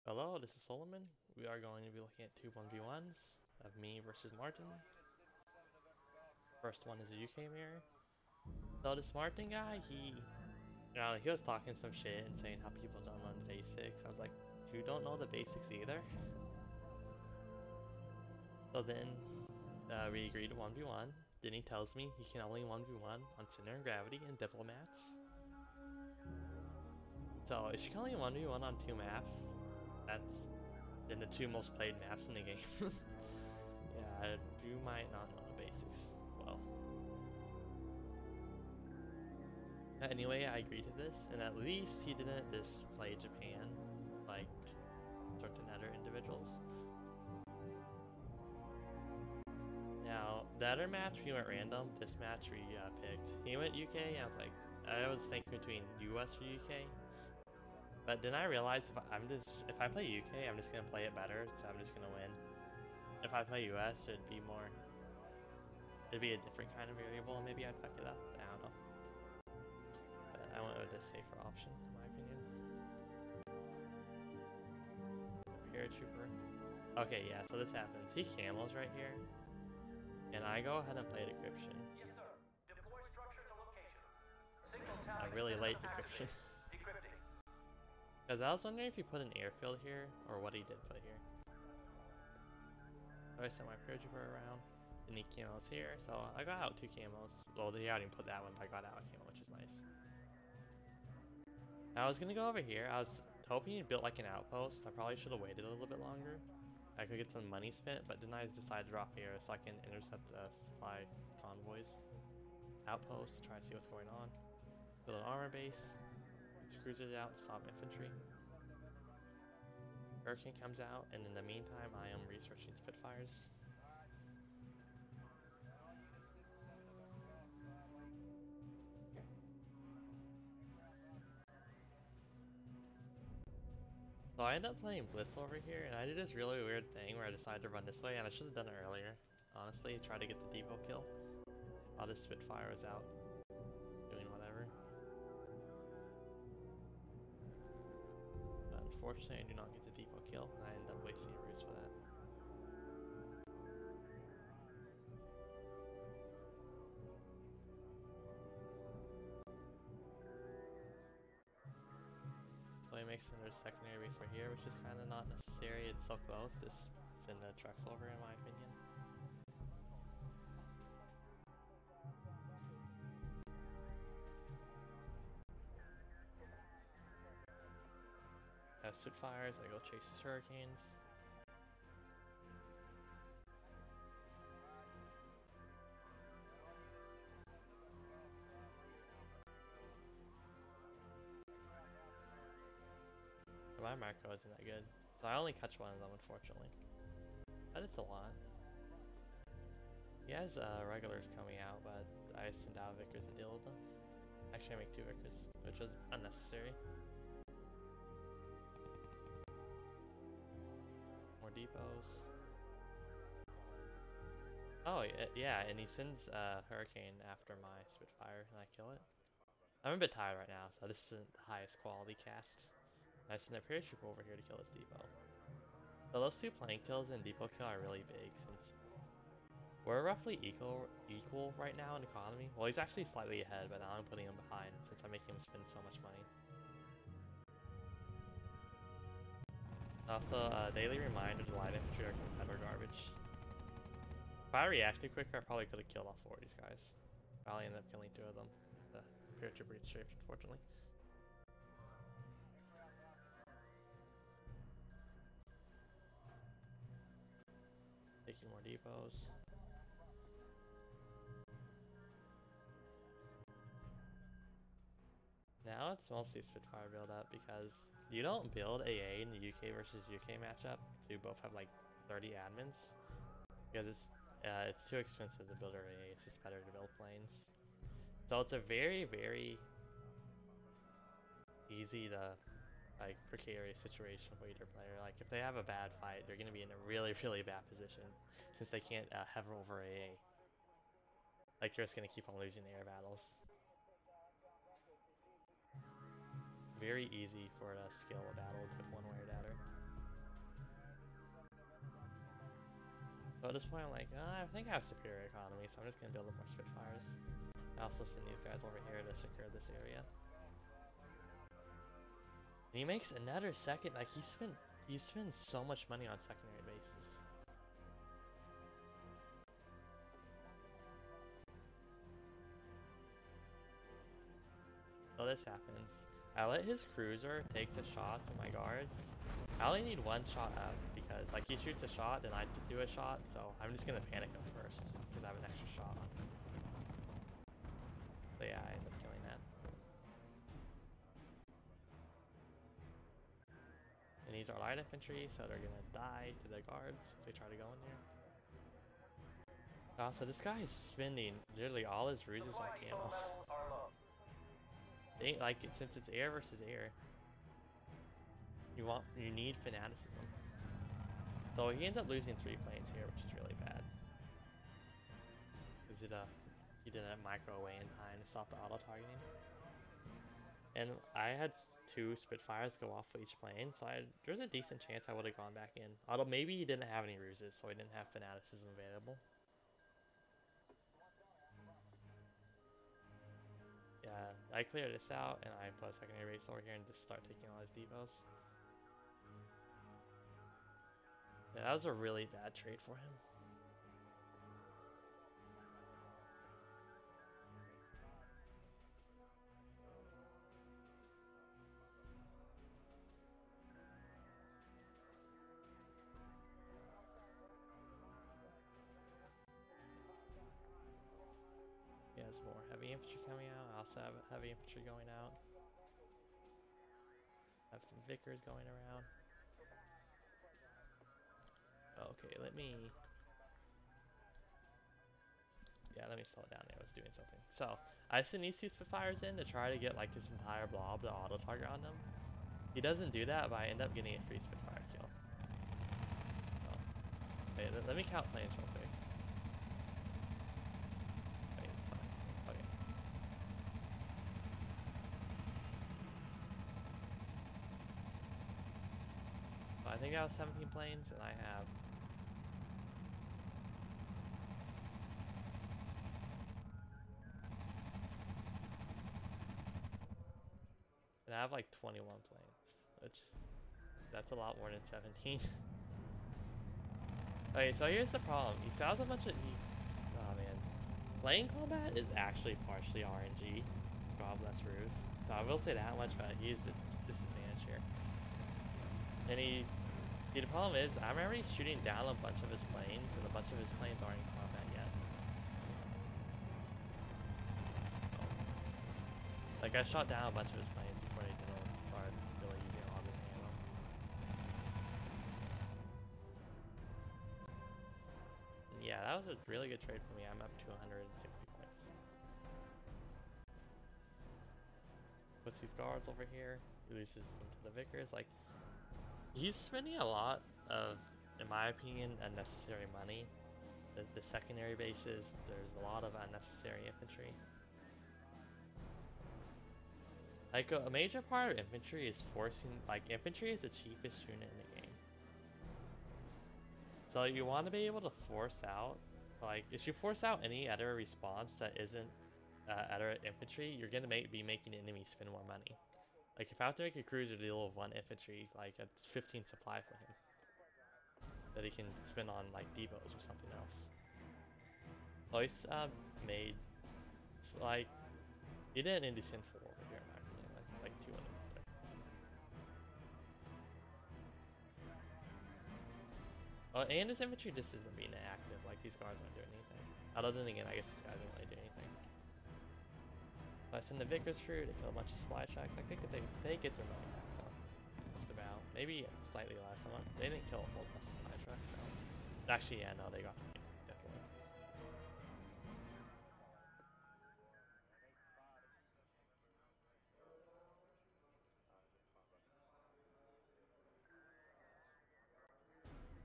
Hello, this is Solomon. We are going to be looking at two 1v1s of me versus Martin. First one is a UK mirror. So this Martin guy, he was talking some shit and saying how people don't learn the basics. I was like, you don't know the basics either? So then we agreed to 1v1. Then he tells me he can only 1v1 on Center and Gravity and Diplomats. So if you can only 1v1 on two maps, that's in the two most played maps in the game. Yeah, you might not know the basics well. Anyway, I agreed to this, and at least he didn't display Japan like certain other individuals. Now, the other match we went random, this match we picked. He went UK, I was thinking between US or UK. But then I realized if I play UK, I'm just gonna play it better, so I'm just gonna win. If I play US, it'd be a different kind of variable, and maybe I'd fuck it up. I don't know. But I went with the safer option, in my opinion. Paratrooper. Okay, yeah, so this happens. He camos right here, and I go ahead and play decryption. Yes, sir. Deploy structure to location. Signal tally A really late decryption. Decrypting. Because I was wondering if he put an airfield here, or what he did put here. So I sent my paratrooper around, and he camos here, so I got out two camos. Well, he already put that one, but I got out a camo, which is nice. I was gonna go over here. I was hoping he'd built like an outpost. I probably should have waited a little bit longer. I could get some money spent, but then I decided to drop here so I can intercept the supply convoys. Outpost to try to see what's going on. Build an armor base. Get the cruisers out, stop infantry. Hurricane comes out, and in the meantime, I am researching Spitfires. So I ended up playing Blitz over here, and I did this really weird thing where I decided to run this way, and I should have done it earlier. Honestly, try to get the depot kill while this Spitfire was out doing whatever. But unfortunately, I do not get the depot kill, and I end up wasting a RUSE for that. So he makes another secondary base right here, which is kind of not necessary. It's so close. This send the trucks over, in my opinion. Has Spitfires, I go chase his Hurricanes. My macro isn't that good, so I only catch one of them, unfortunately. But it's a lot. He has regulars coming out, but I send out Vickers to deal with them. Actually, I make two Vickers, which was unnecessary. More depots. Oh, yeah, and he sends Hurricane after my Spitfire, and I kill it. I'm a bit tired right now, so this isn't the highest quality cast. I send a paratrooper over here to kill this depot. So those two plank kills and depot kill are really big, since we're roughly equal right now in economy. Well, he's actually slightly ahead, but now I'm putting him behind, since I'm making him spend so much money. Also, daily reminder to light infantry are utter garbage. If I reacted quicker, I probably could have killed all four of these guys. Probably ended up killing two of them. The paratrooper gets strafed, unfortunately. Taking more depots. Now it's mostly Spitfire build up because you don't build AA in the UK versus UK matchup to both have like 30 admins because it's too expensive to build AA. It's just better to build planes. So it's a very, very easy to like precarious situation for either player. Like if they have a bad fight, they're gonna be in a really, really bad position since they can't hover over AA. Like you're just gonna keep on losing the air battles. Very easy for it to scale a battle to one way or the other. So at this point, I'm like, I think I have superior economy, so I'm just gonna build more Spitfires. I also send these guys over here to secure this area. And he makes another second. Like he spends so much money on secondary bases. So this happens. I let his cruiser take the shots of my guards. I only need one shot up because like he shoots a shot, then I do a shot. So I'm just gonna panic him first because I have an extra shot on him. But yeah, I end up killing that. And these are light infantry, so they're gonna die to the guards if they try to go in there. So this guy is spending literally all his ruses on camo. Like since it's air versus air, you need fanaticism. So he ends up losing 3 planes here, which is really bad. Because he didn't micro away in time to stop the auto targeting. And I had 2 Spitfires go off for each plane, so there's a decent chance I would have gone back in. Although maybe he didn't have any ruses, so he didn't have fanaticism available. Yeah, I cleared this out and I put a secondary base over here and just start taking all his depots. Yeah, that was a really bad trade for him. He has more heavy infantry coming out. I also have heavy infantry going out. I have some Vickers going around. Okay, let me slow it down. I was doing something. So I send these 2 Spitfires in to try to get like this entire blob to auto target on them. He doesn't do that, but I end up getting a free Spitfire kill. So, wait, let me count planes real quick. Wait, okay. So I think I have 17 planes, and I have like 21 planes, which that's a lot more than 17. Okay, so here's the problem. He still has a bunch of oh man, plane combat is actually partially RNG. God bless RUSE. So I will say that much, but he's the disadvantage here. And the problem is I'm already shooting down a bunch of his planes, and a bunch of his planes aren't in combat yet. So, like I shot down a bunch of his planes before they start really using a lot of ammo. Yeah, that was a really good trade for me. I'm up to 160 points. Puts these guards over here, releases them to the Vickers. Like, he's spending a lot of, in my opinion, unnecessary money. The secondary bases, there's a lot of unnecessary infantry. Like, a major part of infantry is infantry is the cheapest unit in the game. So you want to be able to force out, like, if you force out any other response that isn't other infantry, you're gonna be making enemies spend more money. Like, if I have to make a cruiser deal with 1 infantry, like, that's 15 supply for him that he can spend on, like, depots or something else. Lois made, like, he did an indie sinful over here in my opinion, like 2 of them. Oh, and his infantry just isn't being active. Like, these guards aren't doing anything. Other than, again, I guess this guy doesn't really do anything. So I send the Vickers through to kill a bunch of supply tracks. Like, they get their money back, so just about. Maybe slightly less. They didn't kill a whole bunch of supply tracks, so. Actually, yeah, no, they got the money, definitely.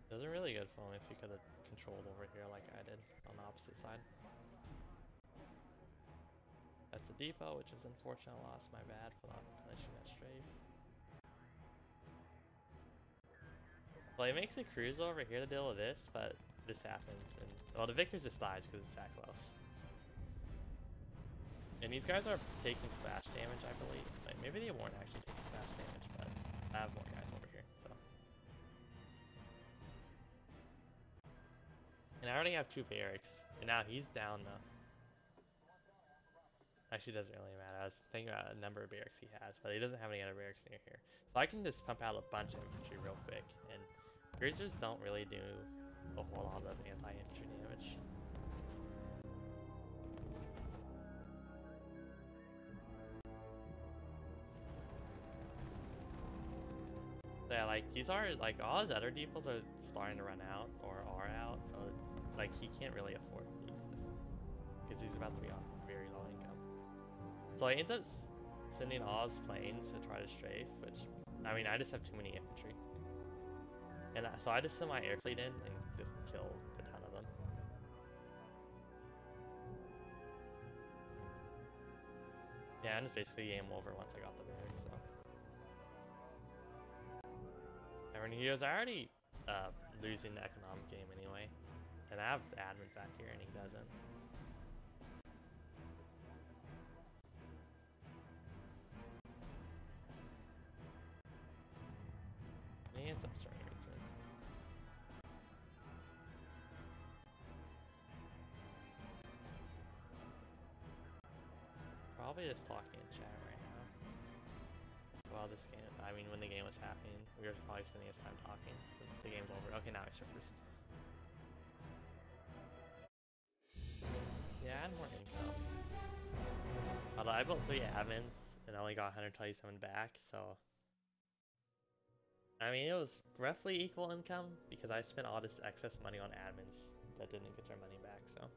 It was a really good phone if you could have controlled over here like I did on the opposite side. That's a depot, which is unfortunate loss. My bad for not finishing that strafe. Well, he makes a cruiser over here to deal with this, but this happens, and well, the Vickers just dies because it's that close. And these guys are taking splash damage, I believe. Like maybe they weren't actually taking splash damage, but I have more guys over here, so. And I already have 2 barracks, and now he's down though. Actually, doesn't really matter. I was thinking about a number of barracks he has, but he doesn't have any other barracks near here. So I can just pump out a bunch of infantry real quick, and cruisers don't really do a whole lot of anti-infantry damage. So yeah, like these are like all his other depots are starting to run out or are out, so it's like he can't really afford to use this because he's about to be on very low income. So he ends up sending all his planes to try to strafe, which, I mean, I just have too many infantry. And so I just send my air fleet in and just kill a ton of them. Yeah, and it's basically game over once I got the barracks, so. And when he was already losing the economic game anyway. And I have admin back here and he doesn't. He ends up starting it soon. Probably just talking in chat right now. Well, this game, I mean, when the game was happening, we were probably spending his time talking. Since the game's over. Okay, now he's surfers. Yeah, I had more income. Although I built 3 admins and only got 127 back, so. I mean, it was roughly equal income because I spent all this excess money on admins that didn't get their money back, so.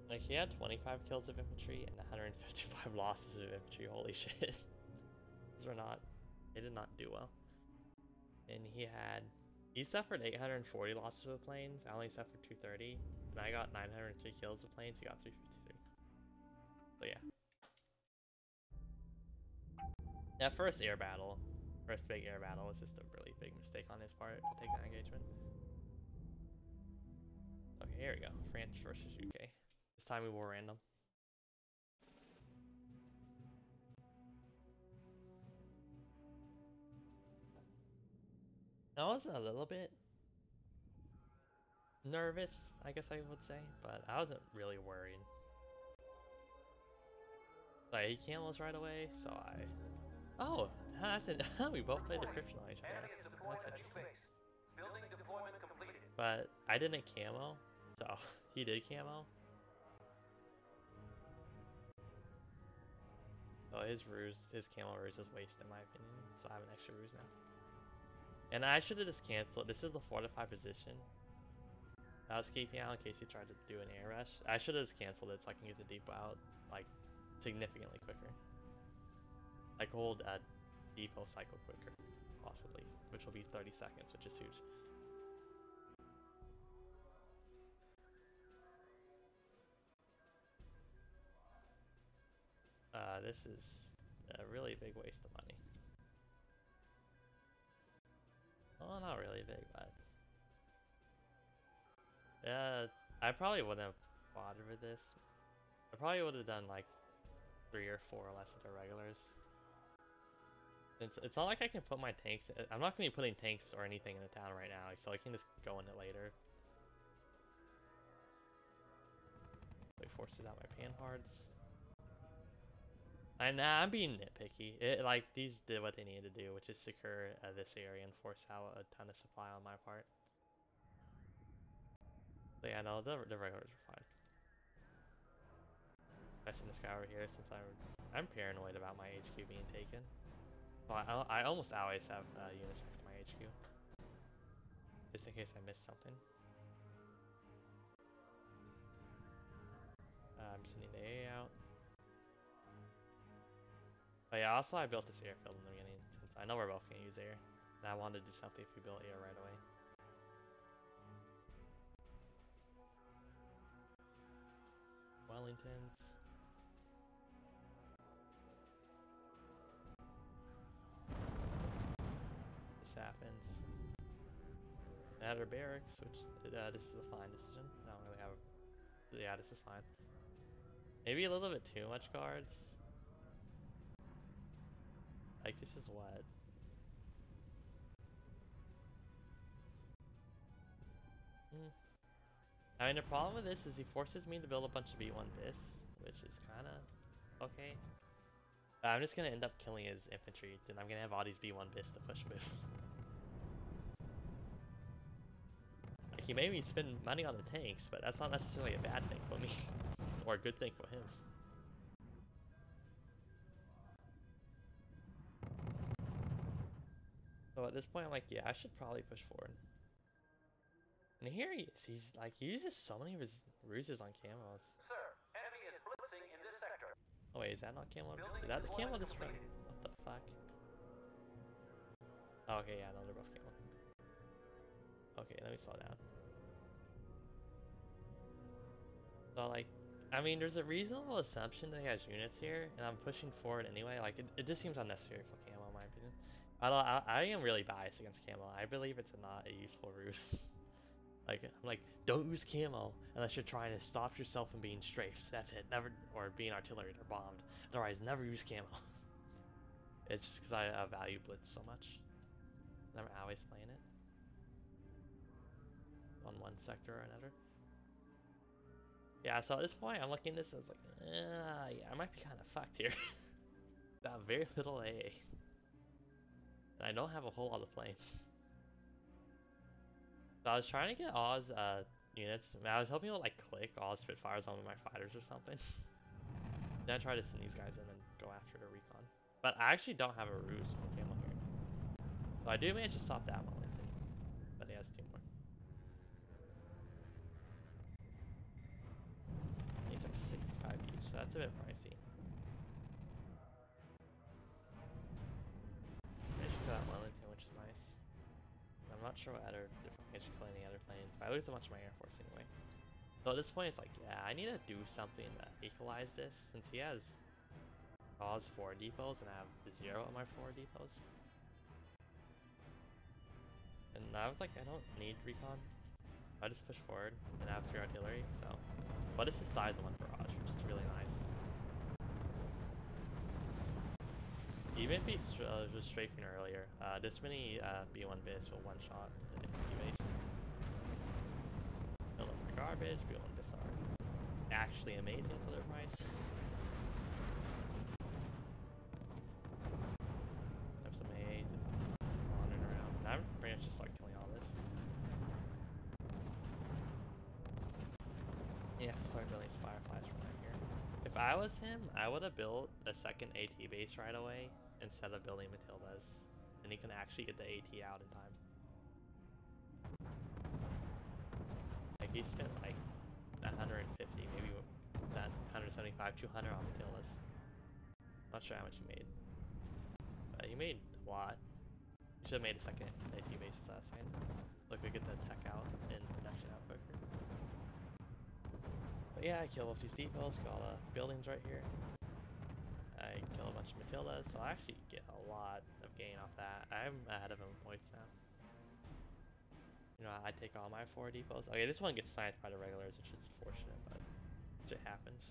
Like, he had 25 kills of infantry and 155 losses of infantry, holy shit. These are not, they did not do well. And he suffered 840 losses with planes, I only suffered 230, and I got 903 kills with planes, he got 353. So yeah. That first big air battle was just a really big mistake on his part to take that engagement. Okay, here we go. France versus UK. This time we will random. I was a little bit nervous, I guess I would say, but I wasn't really worried. Like, he camels right away, so I... Oh, that's it. We both played decryption on each other. That's interesting. Building deployment completed. But I didn't camo, so he did camo. So his camo ruse is waste in my opinion, so I have an extra ruse now. And I should have just canceled. This is the fortified position I was keeping out in case he tried to do an air rush. I should have just canceled it so I can get the depot out like significantly quicker. Like hold a depot cycle quicker, possibly, which will be 30 seconds, which is huge. This is a really big waste of money. Well, not really big, but I probably wouldn't have bothered with this. I probably would have done like 3 or 4 less of the regulars. It's not like I can put my tanks. I'm not going to be putting tanks or anything in the town right now, so I can just go in it later. It forces out my panhards. I'm being nitpicky. Like these did what they needed to do, which is secure this area and force out a ton of supply on my part. But yeah, no, the regulars are fine. I send this guy over here since I'm paranoid about my HQ being taken. Well, I almost always have units next to my HQ, just in case I miss something. I'm sending the A out. But yeah, also I built this airfield in the beginning since I know we're both gonna use air, and I wanted to do something if we built air right away. Wellingtons. this happens. At our barracks, which this is a fine decision. I don't really have. Yeah, this is fine. Maybe a little bit too much guards. Like this is what. I mean, the problem with this is he forces me to build a bunch of B1 bis, which is kind of okay. I'm just gonna end up killing his infantry, then I'm gonna have all these B1 bis to push with. Like, he made me spend money on the tanks, but that's not necessarily a bad thing for me, or a good thing for him. So at this point, I'm like, yeah, I should probably push forward. And here he is. He's like, he uses so many of his ruses on camos. Sir, enemy is blitzing in this sector. Oh wait, is that not camo? Building Did that the camo deployment just run? completed. What the fuck? Oh, okay, yeah, no, they're both camo. Okay, let me slow down. So like, I mean, there's a reasonable assumption that he has units here, and I'm pushing forward anyway. Like, it just seems unnecessary for camo, in my opinion. I am really biased against camo. I believe it's not a useful ruse. Like, I'm like, don't use camo unless you're trying to stop yourself from being strafed. That's it. Never, or being artillery or bombed. Otherwise, never use camo. It's just because I value blitz so much. And I'm always playing it on one sector or another. Yeah, so at this point, I'm looking at this and I was like, yeah, I might be kind of fucked here. Got very little AA. And I don't have a whole lot of planes. So I was trying to get Oz units. I, mean, I was hoping it would like click all Spitfires on my fighters or something. Then I tried to send these guys in and go after the recon. But I actually don't have a ruse for camo here. So I do manage to stop that Wellington. But he has two more. These are 65 each, so that's a bit pricey. Managed to kill that Wellington, which is nice. I'm not sure what other different ways to kill any other planes, but I lose a bunch of my Air Force anyway. So at this point, it's like, yeah, I need to do something to equalize this, since he has Oz 4 depots and I have 0 on my 4 depots. And I was like, I don't need recon. I just push forward and I have 3 artillery, so. But this is styles in 1 barrage, which is really nice. Even if he's just strafing earlier, this many B1 bis will one-shot the infantry base. Build up for garbage, B1 bis are actually amazing for their price. Have some AA just wandering around. And I'm pretty much just like killing all this. He has to start building his fireflies from right here. If I was him, I would have built a second AT base right away instead of building Matildas. And he can actually get the AT out in time. Like, he spent like 150, maybe 175, 200 on Matildas. Not sure how much he made. But he made a lot. He should have made a second AT base, as I was saying. Look, we get the tech out and production out quicker. But yeah, I kill off these depots, got all the buildings right here. I kill a bunch of Matildas, so I actually get a lot of gain off that. I'm ahead of him in points now. You know, I take all my 4 depots. Okay, this one gets sniped by the regulars, which is unfortunate, but shit happens.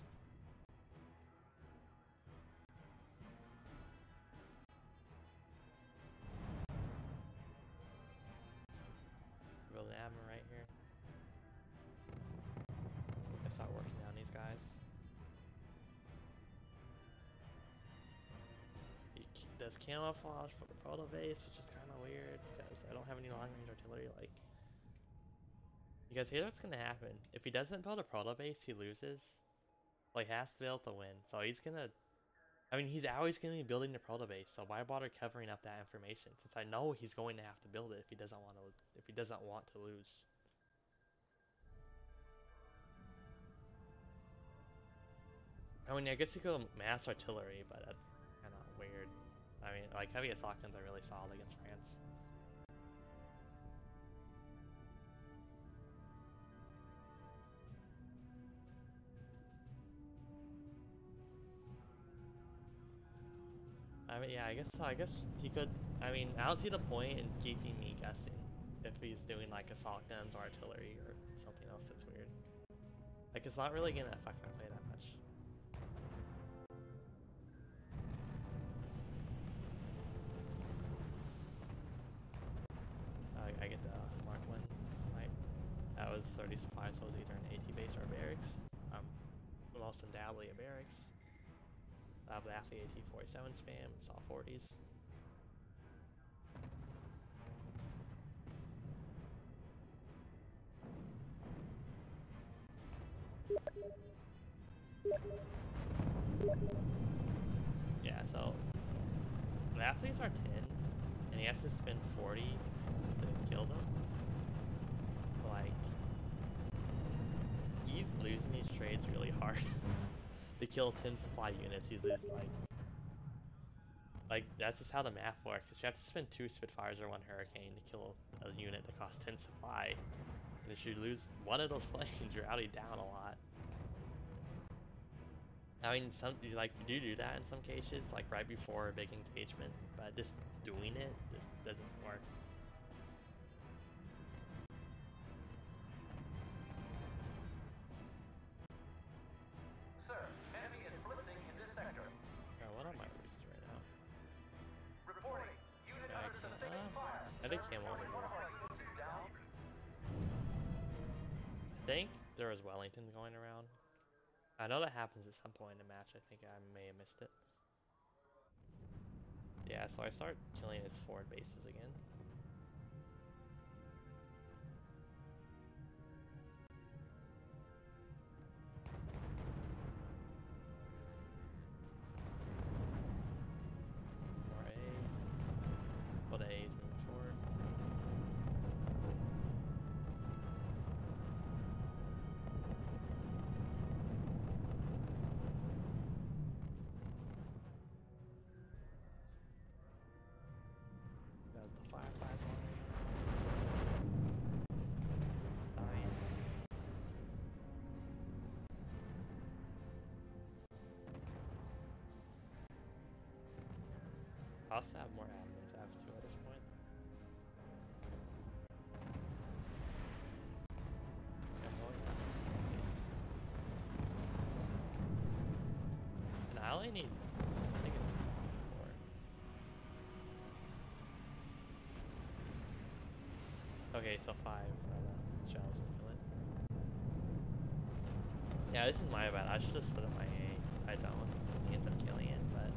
Build an admin right here. I start working down these guys. He does camouflage for the proto base, which is kind of weird because I don't have any long range artillery. Like, because here's what's gonna happen: if he doesn't build a proto base, he loses. Like, he has to be able to win. So he's gonna. I mean, he's always gonna be building the proto base. So why bother covering up that information? Since I know he's going to have to build it if he doesn't want to. If he doesn't want to lose. I mean, I guess you could mass artillery, but that's kind of weird. I mean, like, heavy assault guns are really solid against France. I mean, yeah, Yeah, I guess he could. I mean, I don't see the point in keeping me guessing if he's doing like assault guns or artillery or something else that's weird. Like, it's not really gonna affect my play that much. I get the Mark 1 snipe. That was 30 supplies, so it was either an AT base or a barracks. Most undoubtedly a barracks. I have the AT-47 spam and saw 40s. Yeah, so the athletes are 10, and he has to spend 40 to kill them. Like, he's losing these trades really hard. To kill 10 supply units, he's losing like that's just how the math works. Is you have to spend 2 Spitfires or 1 Hurricane to kill a unit that costs 10 supply. And if you lose one of those planes, you're already down a lot. I mean, you do that in some cases, like right before a big engagement, but just doing it just doesn't work. Sir, enemy is blitzing in this sector. What are my RUSEs right now? Reporting. Unit Yeah, under sustaining fire. I think came over One of here. our units is down. I think there was Wellington going around. I know that happens at some point in the match. I think I may have missed it. Yeah, so I start killing his forward bases again. More A. Well, the A is moving forward. That was the Fireflies one. Dying. I also have more admins. I have 2 at this point. I'm going base. And I only need, I think it's 4. Okay, so 5 shells will kill it. Yeah, this is my bad. I should have split up my A. I don't. He ends up killing it, but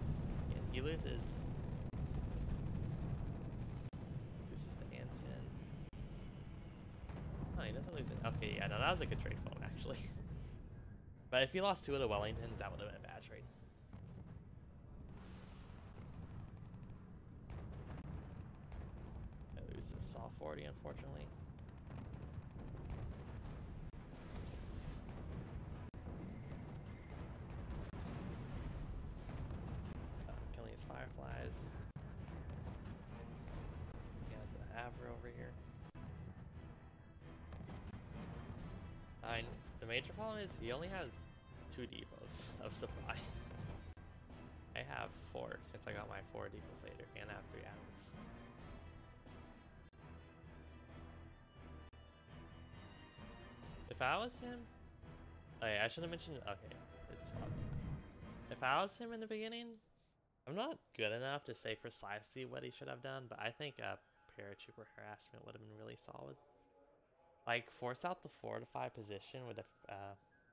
yeah, he loses. Loses the Anson. Oh, he doesn't lose it. Okay, yeah, no, that was a good trade for him, actually. But if he lost 2 of the Wellingtons, that would have been a bad trade. I lose the Saw 40, unfortunately. Killing his Fireflies. He has an Avra over here. The major problem is he only has 2 depots of supply. I have 4 since I got my 4 depots later, and I have 3 admins. If I was him, okay, I should have mentioned. Okay, it's if I was him in the beginning, I'm not good enough to say precisely what he should have done, but I think paratrooper harassment would have been really solid. Like, force out the fortified position with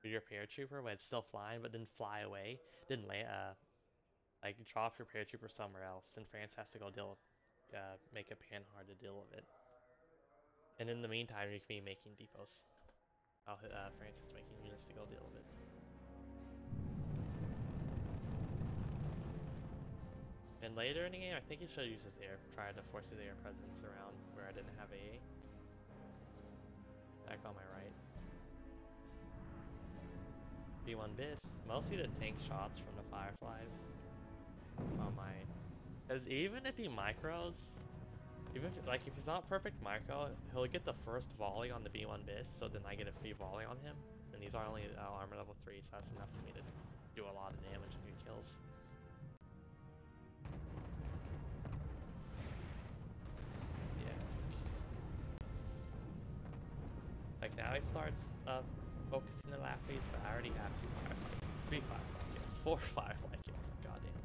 your paratrooper when it's still flying, but then fly away. Then like drop your paratrooper somewhere else, and France has to go make a panhard to deal with it. And in the meantime, you can be making depots. France is making units to go deal with it. And later in the game, I think he should use his try to force his air presence around where I didn't have AA. Back on my right. B1 Bis. Mostly the tank shots from the Fireflies. On my... Because even if he micros... Even if he's not perfect micro, he'll get the first volley on the B1 Bis, so then I get a free volley on him. And these are only armor level 3, so that's enough for me to do a lot of damage and good kills. Like now he starts focusing the lap phase, but I already have 3 firefly kills, 4 firefly kills. Goddamn.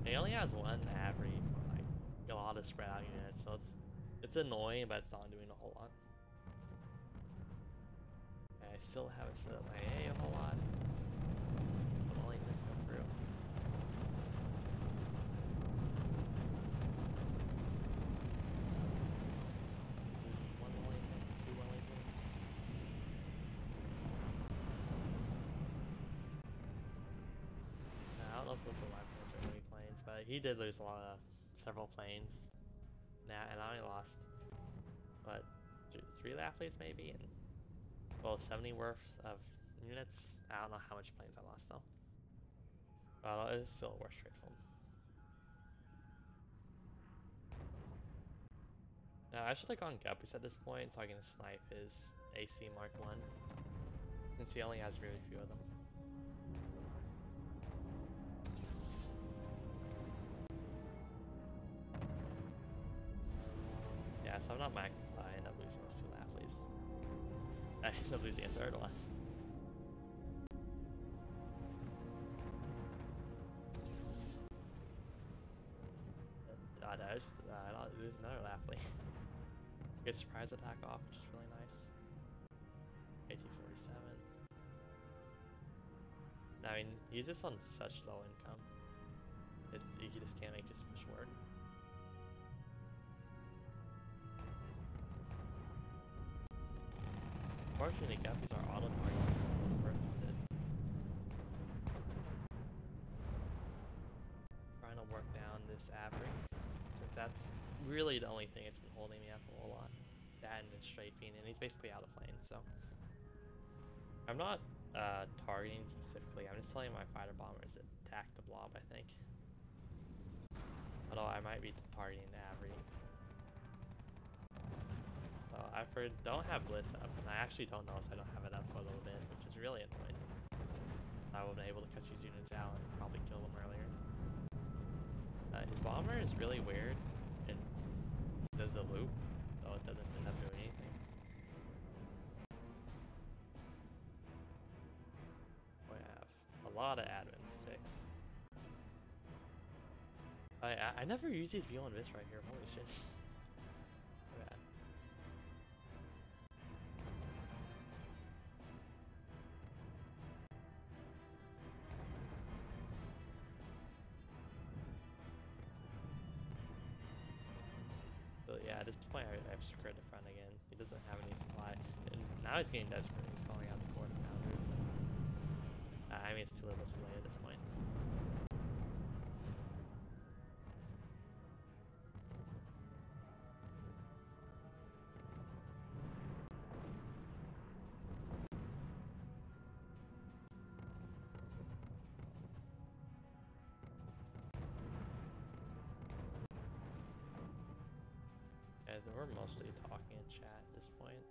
He only has 1 Avery for like a lot of spread out units, so it's annoying, but it's not doing a whole lot. And I still haven't set up my A a whole lot. But all units come through. Just 1 Wellington, 2 Wellingtons. I don't know if those were my planes or enemy planes, but he did lose several planes. And I only lost, what, 3 lap leads maybe, and well, 70 worth of units. I don't know how much planes I lost though. Well, it was still a worse trade for him. Now I should have gone Guppies at this point so I can snipe his AC Mark 1, since he only has very few of them. Yeah, so I'm not maxed. I end up losing those 2 lap leads. I end up losing a 3rd one. I lose another lap lead. Get surprise attack off, which is really nice. AT-47. I mean, he's just on such low income. You just can't make his push work. Unfortunately, Guppies are auto targeting. The first one did. Trying to work down this Avery, since that's really the only thing that's been holding me up a whole lot. That and then strafing, and he's basically out of plane, so. I'm not targeting specifically, I'm just telling my fighter bombers to attack the blob, I think. Although I might be targeting the Avery. I don't have Blitz up, and I actually don't know, so I don't have it up for a little bit, which is really annoying. I would have been able to cut these units out and probably kill them earlier. His bomber is really weird and does a loop, so it doesn't end up doing anything. We have a lot of admins, 6. I never use these V1 bits right here, holy shit. Bad. So yeah, at this point I've secured the front again. He doesn't have any supply. And now he's getting desperate. He's calling out the quarterpounders. I mean, it's too little too late at this point. Yeah, we're mostly talking in chat at this point.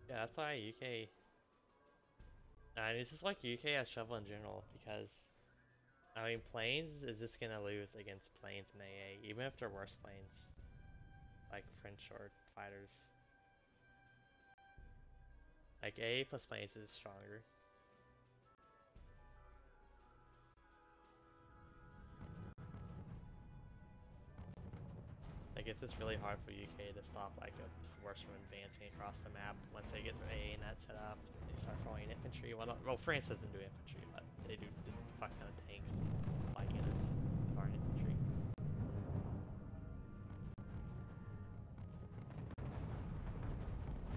Yeah, that's why UK. It's just like UK has trouble in general because, I mean, planes is just gonna lose against planes in AA, even if they're worse planes, like French or fighters. Like AA plus planes is stronger. Like, it's just really hard for UK to stop like a force from advancing across the map once they get their AA net set up. They start throwing infantry. Well, France doesn't do infantry, but they do just fuck ton of tanks and light units with our infantry.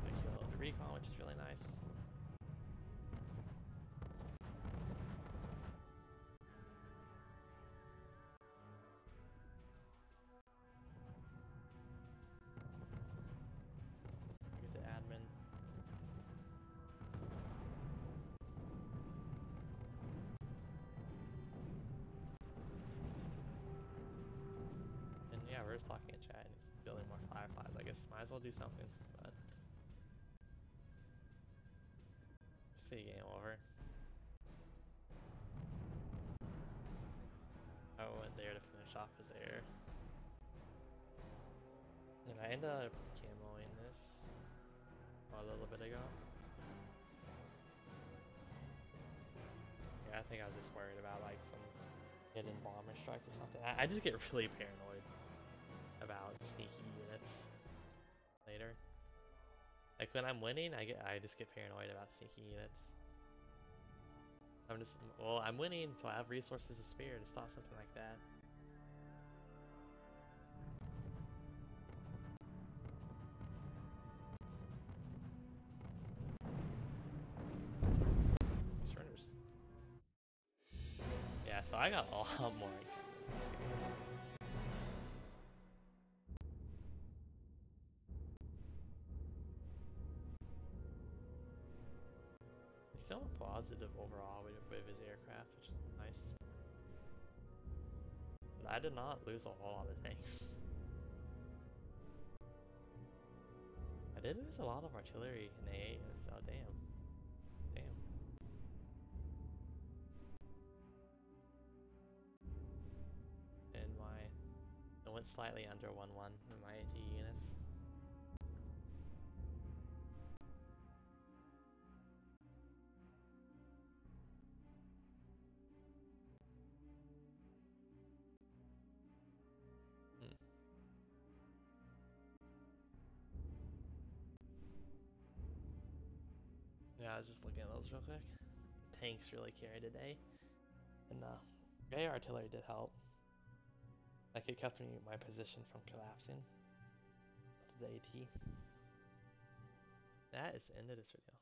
I killed the recon, which is really nice. Get the admin. And yeah, we're just talking in chat and it's building more fireflies. I guess might as well do something, but see game over. I went there to finish off his air. And I ended up camoing this a little bit ago. Yeah, I think I was just worried about like some hidden bomber strike or something. I just get really paranoid about sneaky units later. Like when I'm winning, I just get paranoid about sneaky units. I'm winning, so I have resources to spare to stop something like that. Surrenders. Yeah, so I got a lot more income in this game. He's still positive overall with his aircraft, which is nice. But I did not lose a whole lot of tanks. I did lose a lot of artillery in A8, so damn. Damn. And I went slightly under 1-1 in my AT units. Yeah, I was just looking at those real quick. Tanks really carried today. And the air artillery did help. Like it kept my position from collapsing to the AT. That is the end of this video.